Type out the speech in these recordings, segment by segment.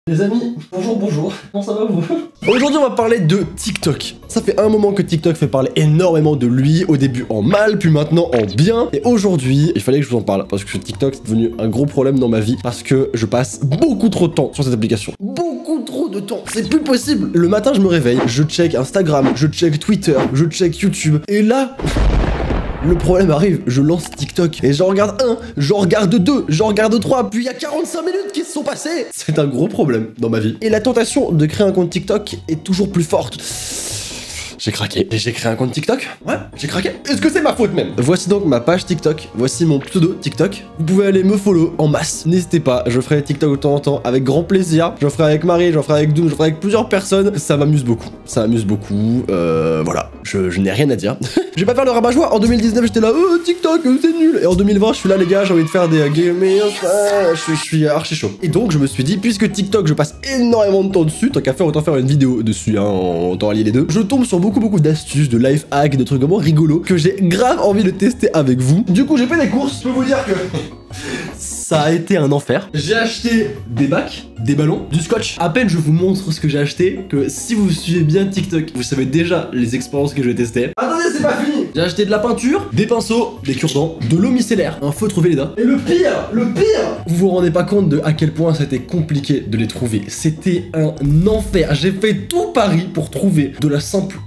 Les amis, bonjour, comment ça va vous? Aujourd'hui on va parler de TikTok. Ça fait un moment que TikTok fait parler énormément de lui, au début en mal, puis maintenant en bien. Et aujourd'hui, il fallait que je vous en parle, parce que TikTok c'est devenu un gros problème dans ma vie, parce que je passe beaucoup trop de temps sur cette application. Beaucoup trop de temps, c'est plus possible. Le matin je me réveille, je check Instagram, je check Twitter, je check YouTube, et là... le problème arrive, je lance TikTok et j'en regarde un, j'en regarde deux, j'en regarde trois, puis il y a 45 minutes qui se sont passées. C'est un gros problème dans ma vie. Et la tentation de créer un compte TikTok est toujours plus forte. J'ai craqué. Et j'ai créé un compte TikTok? Ouais, j'ai craqué. Est-ce que c'est ma faute même? Voici donc ma page TikTok. Voici mon pseudo TikTok. Vous pouvez aller me follow en masse. N'hésitez pas, je ferai TikTok de temps en temps avec grand plaisir. J'en ferai avec Marie, j'en ferai avec Doom, j'en ferai avec plusieurs personnes. Ça m'amuse beaucoup. Ça m'amuse beaucoup. Voilà. Je n'ai rien à dire. Je vais pas faire le rabat-joie. En 2019, j'étais là, TikTok, c'est nul. Et en 2020, je suis là, les gars, j'ai envie de faire des gamers. Je suis archi chaud. Et donc, je me suis dit, puisque TikTok, je passe énormément de temps dessus, tant qu'à faire, autant faire une vidéo dessus, hein, en temps allié les deux. Je tombe sur beaucoup d'astuces, de life hacks, de trucs vraiment rigolos que j'ai grave envie de tester avec vous. Du coup, j'ai fait des courses. Je peux vous dire que ça a été un enfer. J'ai acheté des bacs, des ballons, du scotch. À peine je vous montre ce que j'ai acheté, que si vous suivez bien TikTok, vous savez déjà les expériences que je vais tester. Attendez, c'est pas fini. J'ai acheté de la peinture, des pinceaux, des cure-dents, de l'eau micellaire, un feutre Velleda. Et le pire, vous vous rendez pas compte de à quel point ça a été compliqué de les trouver. C'était un enfer. J'ai fait tout Paris pour trouver de la simple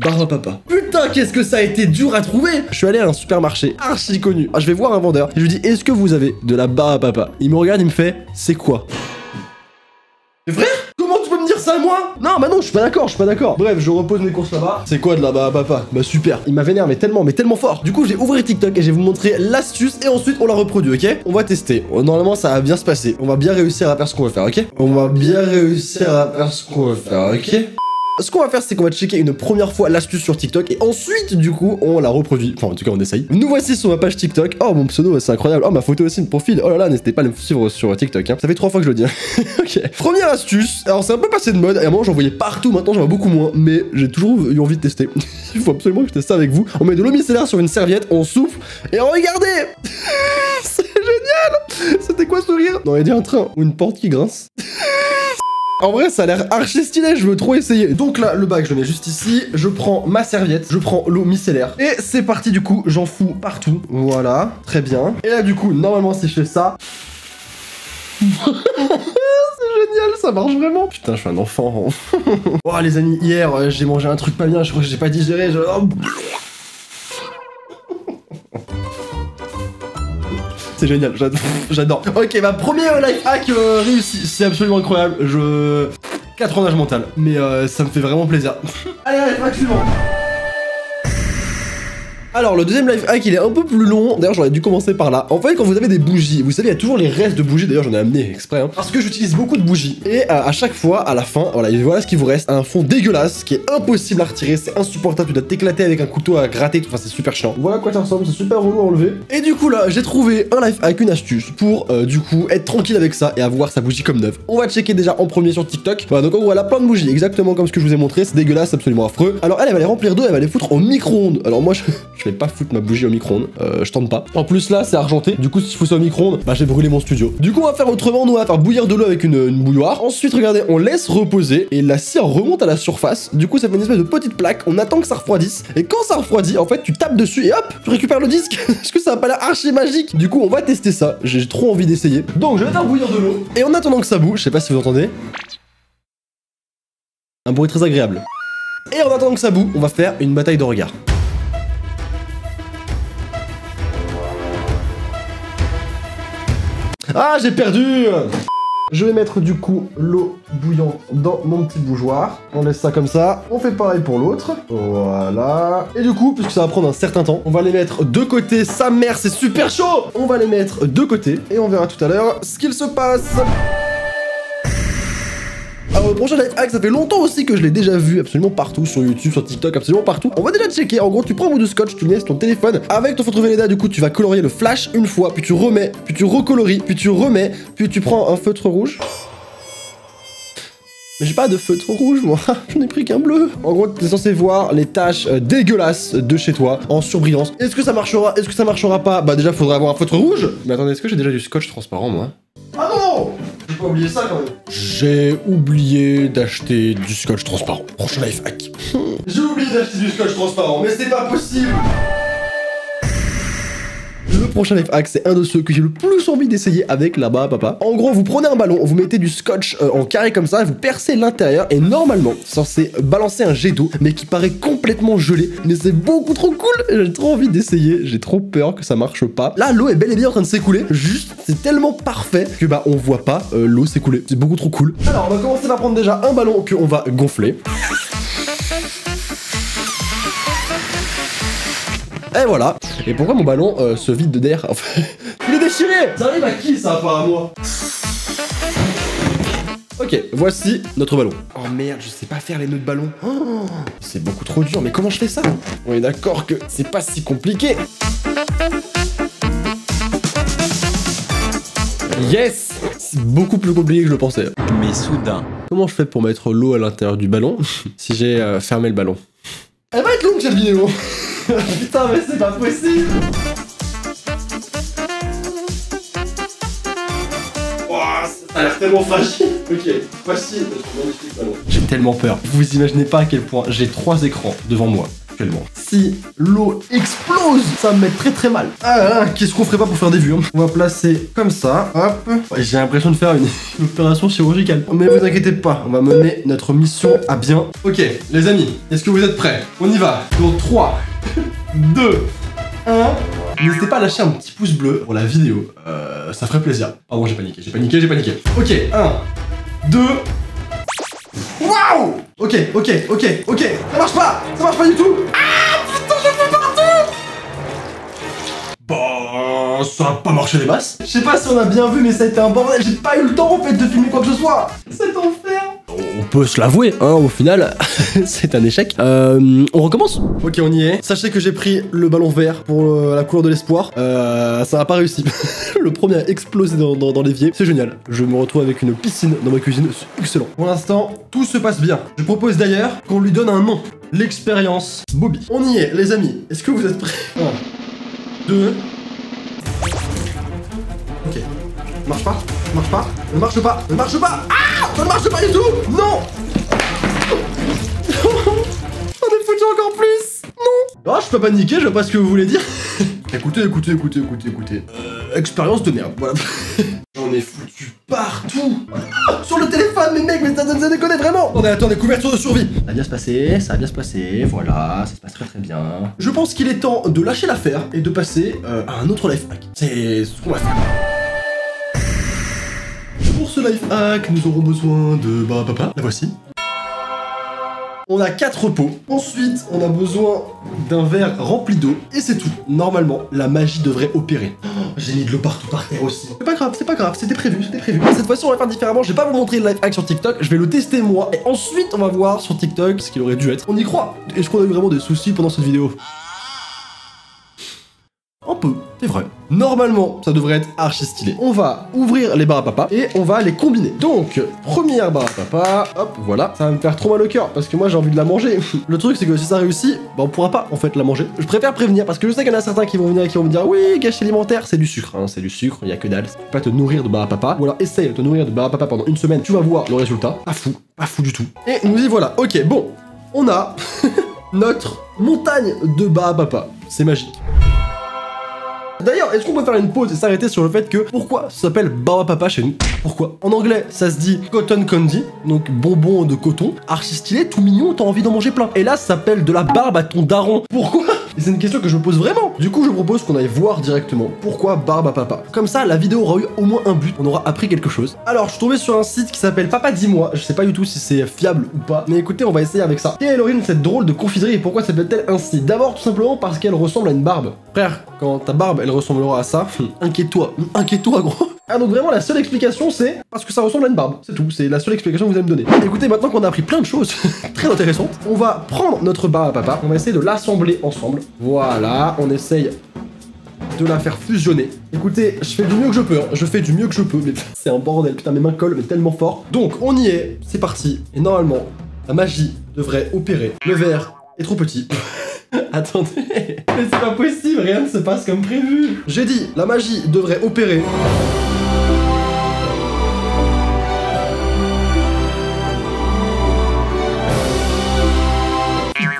barbe à papa. Putain, qu'est-ce que ça a été dur à trouver. Je suis allé à un supermarché archi connu. Je vais voir un vendeur. Je lui dis, est-ce que vous avez de la barbe à papa? Il me regarde, il me fait, c'est quoi? Mais frère, comment tu peux me dire ça à moi? Non, bah non, je suis pas d'accord, Bref, je repose mes courses là-bas. C'est quoi de la barbe à papa? Bah super. Il m'a vénère, mais tellement fort. Du coup, j'ai ouvert TikTok et je vais vous montrer l'astuce et ensuite on la reproduit, ok? On va tester. Normalement, ça va bien se passer. On va bien réussir à faire ce qu'on veut faire, ok? Ce qu'on va faire, c'est qu'on va checker une première fois l'astuce sur TikTok et ensuite, du coup, on la reproduit. Enfin, en tout cas, on essaye. Nous voici sur ma page TikTok. Oh, mon pseudo, c'est incroyable. Oh, ma photo aussi de profil. Oh là là, n'hésitez pas à me suivre sur TikTok. Hein. Ça fait 3 fois que je le dis. Ok. Première astuce. Alors, c'est un peu passé de mode. Et à un moment, j'en voyais partout. Maintenant, j'en vois beaucoup moins. Mais j'ai toujours eu envie de tester. Il faut absolument que je teste ça avec vous. On met de l'eau micellaire sur une serviette, on souffle et regardez. C'est génial. C'était quoi ce rire? Non, il y a dit un train ou une porte qui grince. En vrai, ça a l'air archi stylé, je veux trop essayer. Donc là, le bac, je le mets juste ici. Je prends ma serviette, je prends l'eau micellaire. Et c'est parti, du coup, j'en fous partout. Voilà, très bien. Et là, du coup, normalement, si je fais ça... c'est génial, ça marche vraiment. Putain, je suis un enfant. Oh, les amis, hier, j'ai mangé un truc pas bien. Je crois que j'ai pas digéré. C'est génial, j'adore. Ok, ma première life hack réussi, c'est absolument incroyable. 4 ans d'âge mental, mais ça me fait vraiment plaisir. Allez, hack suivant. Alors, le deuxième life hack, il est un peu plus long. D'ailleurs, j'aurais dû commencer par là. En fait, quand vous avez des bougies, vous savez, il y a toujours les restes de bougies. D'ailleurs, j'en ai amené exprès, hein, parce que j'utilise beaucoup de bougies. Et à chaque fois, à la fin, voilà ce qui vous reste. Un fond dégueulasse qui est impossible à retirer. C'est insupportable. Tu dois t'éclater avec un couteau à gratter. Enfin, c'est super chiant. Voilà à quoi ça ressemble. C'est super relou à enlever. Et du coup, là, j'ai trouvé un life hack, une astuce pour, du coup, être tranquille avec ça et avoir sa bougie comme neuve. On va checker déjà en premier sur TikTok. Voilà, donc en gros, elle a plein de bougies, exactement comme ce que je vous ai montré. C'est dégueulasse, absolument affreux. Alors, elle va les remplir d'eau, elle va les foutre au micro-ondes. Alors, moi, je vais pas foutre ma bougie au micro-ondes, je tente pas. En plus là c'est argenté, du coup si je fous ça au micro-ondes, bah j'ai brûlé mon studio. Du coup on va faire autrement, nous on va faire bouillir de l'eau avec une bouilloire. Ensuite regardez, on laisse reposer et la cire remonte à la surface. Du coup ça fait une espèce de petite plaque, on attend que ça refroidisse. Et quand ça refroidit, en fait tu tapes dessus et hop, tu récupères le disque. Est-ce que ça a pas l'air archi magique? Du coup on va tester ça, j'ai trop envie d'essayer. Donc je vais faire bouillir de l'eau. Et en attendant que ça bouge, je sais pas si vous entendez, un bruit très agréable. Et en attendant que ça boue, on va faire une bataille de regards. Ah, j'ai perdu! Je vais mettre du coup l'eau bouillante dans mon petit bougeoir. On laisse ça comme ça. On fait pareil pour l'autre. Voilà. Et du coup, puisque ça va prendre un certain temps, on va les mettre de côté. Sa mère, c'est super chaud! On va les mettre de côté. Et on verra tout à l'heure ce qu'il se passe. Alors le prochain life hack, ça fait longtemps aussi que je l'ai déjà vu absolument partout, sur YouTube, sur TikTok, absolument partout. On va déjà checker, en gros tu prends un bout de scotch, tu le mets sur ton téléphone, avec ton feutre Velleda, du coup tu vas colorier le flash une fois, puis tu remets, puis tu recolories, puis tu remets, puis tu prends un feutre rouge. Mais j'ai pas de feutre rouge moi, j'en ai pris qu'un bleu. En gros t'es censé voir les taches dégueulasses de chez toi en surbrillance. Est-ce que ça marchera? Est-ce que ça marchera pas? Bah déjà faudrait avoir un feutre rouge. Mais attendez, est-ce que j'ai déjà du scotch transparent moi? Ah non! pas oublier ça quand même. J'ai oublié d'acheter du scotch transparent. Prochain life hack. J'ai oublié d'acheter du scotch transparent, mais c'est pas possible. Le prochain life hack, c'est un de ceux que j'ai le plus envie d'essayer avec la Baba Papa. En gros, vous prenez un ballon, vous mettez du scotch en carré comme ça, vous percez l'intérieur et normalement, c'est censé balancer un jet d'eau, mais qui paraît complètement gelé. Mais c'est beaucoup trop cool, j'ai trop envie d'essayer, j'ai trop peur que ça marche pas. Là, l'eau est bel et bien en train de s'écouler, juste, c'est tellement parfait que bah on voit pas l'eau s'écouler. C'est beaucoup trop cool. Alors, on va commencer par prendre déjà un ballon qu'on va gonfler. Et voilà. Et pourquoi mon ballon se vide d'air? Enfin, il est déchiré. Ça arrive à qui ça, pas à moi? Ok, voici notre ballon. Oh merde, je sais pas faire les nœuds de ballon. Oh, c'est beaucoup trop dur, mais comment je fais ça? On est d'accord que c'est pas si compliqué. Yes! C'est beaucoup plus compliqué que je le pensais. Mais soudain. Comment je fais pour mettre l'eau à l'intérieur du ballon si j'ai fermé le ballon? Elle va être longue cette vidéo. Putain, mais c'est pas possible. Ouah, ça a l'air tellement fragile. Ok, voici notre magnifique ballon. J'ai tellement peur. Vous imaginez pas à quel point j'ai 3 écrans devant moi actuellement. Si l'eau explose, ça va me mettre très très mal. Ah, qu'est-ce qu'on ferait pas pour faire des vues hein? On va placer comme ça. Hop. Ouais, j'ai l'impression de faire une opération chirurgicale. Mais vous inquiétez pas, on va mener notre mission à bien. Ok, les amis, est-ce que vous êtes prêts? On y va. Dans 3, 2, 1. N'hésitez pas à lâcher un petit pouce bleu pour la vidéo. Ça ferait plaisir. Pardon, j'ai paniqué. Ok, 1, 2. Waouh! Ok. Ça marche pas du tout. Ah, putain, je fais partout. Bah, ça a pas marché les masses. Je sais pas si on a bien vu, mais ça a été un bordel. J'ai pas eu le temps en fait de filmer quoi que ce soit. C'est enfer. On peut se l'avouer, hein, au final, c'est un échec. On recommence. Ok, on y est. Sachez que j'ai pris le ballon vert pour la couleur de l'espoir. Ça n'a pas réussi. Le premier a explosé dans l'évier. C'est génial. Je me retrouve avec une piscine dans ma cuisine. C'est excellent. Pour l'instant, tout se passe bien. Je propose d'ailleurs qu'on lui donne un nom. L'expérience Bobby. On y est, les amis. Est-ce que vous êtes prêts? 1, 2... Ok. Marche pas. Ne marche pas. Ah, ça ne marche pas du tout. Non. On est foutu encore plus. Non. Ah, je peux pas paniquer, je vois pas ce que vous voulez dire. Écoutez. Expérience de merde, voilà. J'en ai foutu partout. Ah, sur le téléphone, mais mec, mais ça déconne vraiment. Attendez, couverture de survie. Ça va bien se passer, voilà, ça se passe très très bien. Je pense qu'il est temps de lâcher l'affaire et de passer à un autre life hack. C'est ce qu'on va faire. Pour ce life hack, nous aurons besoin de Baba Papa. La voici. On a 4 pots. Ensuite, on a besoin d'un verre rempli d'eau. Et c'est tout. Normalement, la magie devrait opérer. Oh, j'ai mis de l'eau partout par terre aussi. C'est pas grave, c'était prévu. Cette fois-ci, on va faire différemment. Je vais pas vous montrer le life hack sur TikTok. Je vais le tester moi. Et ensuite, on va voir sur TikTok ce qu'il aurait dû être. On y croit. Est-ce qu'on a eu vraiment des soucis pendant cette vidéo? Un peu, c'est vrai. Normalement, ça devrait être archi stylé. On va ouvrir les Baba Papa et on va les combiner. Donc, première Baba Papa, hop, voilà. Ça va me faire trop mal au cœur parce que moi j'ai envie de la manger. Le truc c'est que si ça réussit, bah on pourra pas en fait la manger. Je préfère prévenir parce que je sais qu'il y en a certains qui vont venir et qui vont me dire oui, gâchis alimentaire, c'est du sucre, hein, c'est du sucre, il y a que dalle. Tu peux pas te nourrir de Baba Papa. Ou alors essaye de te nourrir de Baba Papa pendant une semaine, tu vas voir le résultat. Pas fou du tout. Et nous y voilà. Ok, bon, on a notre montagne de Baba Papa. C'est magique. D'ailleurs, est-ce qu'on peut faire une pause et s'arrêter sur le fait que pourquoi ça s'appelle Baba Papa chez nous? Pourquoi? En anglais, ça se dit cotton candy, donc bonbon de coton, archi stylé, tout mignon, t'as envie d'en manger plein. Et là, ça s'appelle de la barbe à ton daron. Pourquoi? Et c'est une question que je me pose vraiment. Du coup, je propose qu'on aille voir directement pourquoi Baba Papa. Comme ça, la vidéo aura eu au moins un but, on aura appris quelque chose. Alors, je suis tombé sur un site qui s'appelle Papa Dis-moi. Je sais pas du tout si c'est fiable ou pas, mais écoutez, on va essayer avec ça. Quelle est l'origine de cette drôle de confiserie et pourquoi s'appelle-t-elle ainsi? D'abord, tout simplement parce qu'elle ressemble à une barbe. Frère, quand ta barbe, elle ressemblera à ça, inquiète-toi gros. Ah donc vraiment la seule explication c'est parce que ça ressemble à une barbe, c'est tout, c'est la seule explication que vous allez me donner. Écoutez, maintenant qu'on a appris plein de choses très intéressantes, on va prendre notre Baba Papa, on va essayer de l'assembler ensemble. Voilà, on essaye de la faire fusionner. Écoutez, je fais du mieux que je peux, mais c'est un bordel, putain mes mains collent mais tellement fort. Donc on y est, c'est parti, et normalement la magie devrait opérer. Le verre est trop petit. Attendez, mais c'est pas possible, rien ne se passe comme prévu. J'ai dit, la magie devrait opérer.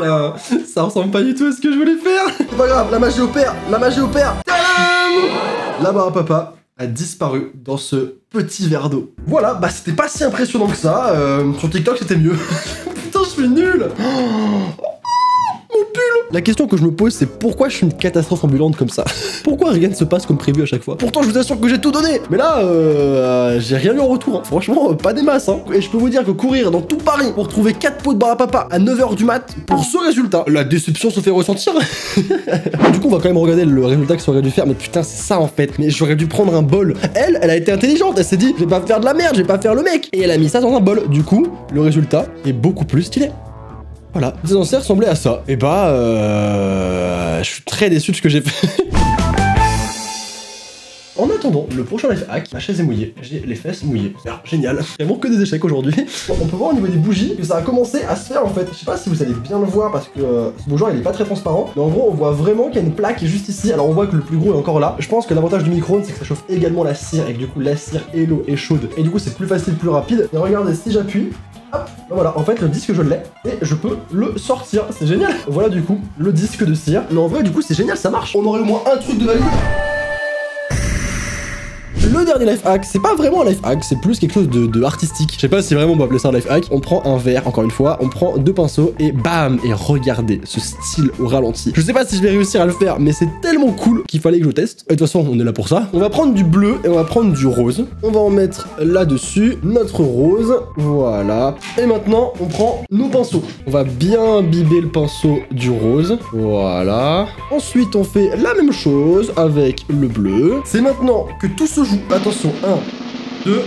Putain, ça ressemble pas du tout à ce que je voulais faire. C'est pas grave, la magie opère, la magie opère. Tadam! Là-bas, papa a disparu dans ce petit verre d'eau. Voilà, bah c'était pas si impressionnant que ça. Sur TikTok, c'était mieux. Putain, je suis nul. Mon pull! La question que je me pose, c'est pourquoi je suis une catastrophe ambulante comme ça? Pourquoi rien ne se passe comme prévu à chaque fois? Pourtant, je vous assure que j'ai tout donné. Mais là, j'ai rien eu en retour. Hein. Franchement, pas des masses. Hein. Et je peux vous dire que courir dans tout Paris pour trouver 4 pots de bar à papa à 9h du mat, pour ce résultat, la déception se fait ressentir. Du coup, on va quand même regarder le résultat que ça aurait dû faire. Mais putain, c'est ça en fait. Mais j'aurais dû prendre un bol. Elle a été intelligente. Elle s'est dit, je vais pas faire de la merde, je vais pas faire le mec. Et elle a mis ça dans un bol. Du coup, le résultat est beaucoup plus stylé. Voilà, c'est censé ressembler à ça. Et bah, je suis très déçu de ce que j'ai fait. En attendant, le prochain life hack, ma chaise est mouillée, j'ai les fesses mouillées. Alors, génial, vraiment que des échecs aujourd'hui. Bon, on peut voir au niveau des bougies que ça a commencé à se faire en fait. Je sais pas si vous allez bien le voir parce que ce bougeoir il est pas très transparent. Mais en gros, on voit vraiment qu'il y a une plaque juste ici. Alors on voit que le plus gros est encore là. Je pense que l'avantage du micro-ondes c'est que ça chauffe également la cire et que du coup la cire et l'eau est chaude. Et du coup c'est plus facile, plus rapide. Et regardez, si j'appuie, hop, voilà, en fait le disque je l'ai et je peux le sortir, c'est génial. Voilà du coup le disque de cire. Mais en vrai du coup c'est génial, ça marche. On aurait au moins un truc de valide. Le dernier life hack, c'est pas vraiment un life hack, c'est plus quelque chose de artistique. Je sais pas si vraiment on peut appeler ça un life hack. On prend un verre, encore une fois, on prend 2 pinceaux et bam, et regardez ce style au ralenti. Je sais pas si je vais réussir à le faire, mais c'est tellement cool qu'il fallait que je teste. Et de toute façon, on est là pour ça. On va prendre du bleu et on va prendre du rose. On va en mettre là-dessus, notre rose, voilà. Et maintenant, on prend nos pinceaux. On va bien imbiber le pinceau du rose, voilà. Ensuite, on fait la même chose avec le bleu. C'est maintenant que tout se joue. Attention, 1, 2...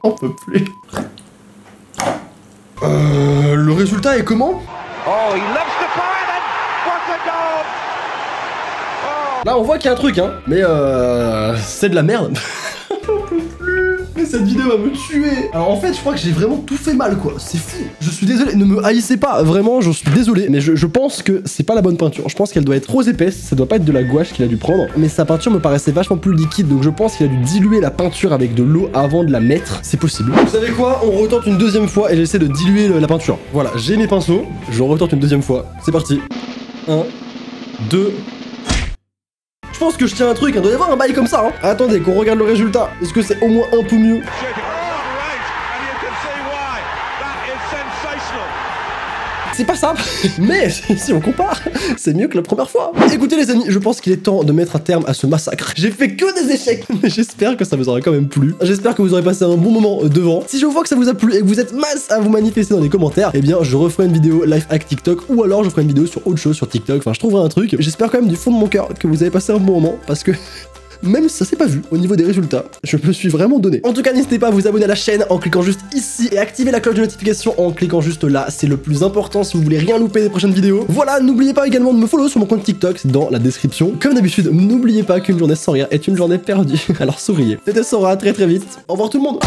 On peut plus. Le résultat est comment? Oh, he loves to fire then! What a goal! Oh. Là, on voit qu'il y a un truc, hein. Mais c'est de la merde. Mais cette vidéo va me tuer. Alors en fait, je crois que j'ai vraiment tout fait mal, quoi. C'est fou. Je suis désolé, ne me haïssez pas. Vraiment, je suis désolé. Mais je pense que c'est pas la bonne peinture. Je pense qu'elle doit être trop épaisse. Ça doit pas être de la gouache qu'il a dû prendre. Mais sa peinture me paraissait vachement plus liquide. Donc je pense qu'il a dû diluer la peinture avec de l'eau avant de la mettre. C'est possible. Vous savez quoi? On retente une deuxième fois et j'essaie de diluer la peinture. Voilà, j'ai mes pinceaux. Je retente une deuxième fois. C'est parti. 1, 2... Je pense que je tiens un truc, il doit y avoir un bail comme ça, hein. Attendez, qu'on regarde le résultat. Est-ce que c'est au moins un peu mieux? C'est pas simple, mais si on compare, c'est mieux que la première fois. Écoutez les amis, je pense qu'il est temps de mettre un terme à ce massacre. J'ai fait que des échecs, mais j'espère que ça vous aura quand même plu. J'espère que vous aurez passé un bon moment devant. Si je vois que ça vous a plu et que vous êtes masse à vous manifester dans les commentaires, eh bien je referai une vidéo life hack TikTok ou alors je ferai une vidéo sur autre chose sur TikTok. Enfin, je trouverai un truc. J'espère quand même du fond de mon cœur que vous avez passé un bon moment parce que... même si ça s'est pas vu au niveau des résultats, je me suis vraiment donné. En tout cas, n'hésitez pas à vous abonner à la chaîne en cliquant juste ici et activer la cloche de notification en cliquant juste là. C'est le plus important si vous voulez rien louper des prochaines vidéos. Voilà, n'oubliez pas également de me follow sur mon compte TikTok, c'est dans la description. Comme d'habitude, n'oubliez pas qu'une journée sans rire est une journée perdue. Alors souriez. C'était Sora, très vite. Au revoir tout le monde.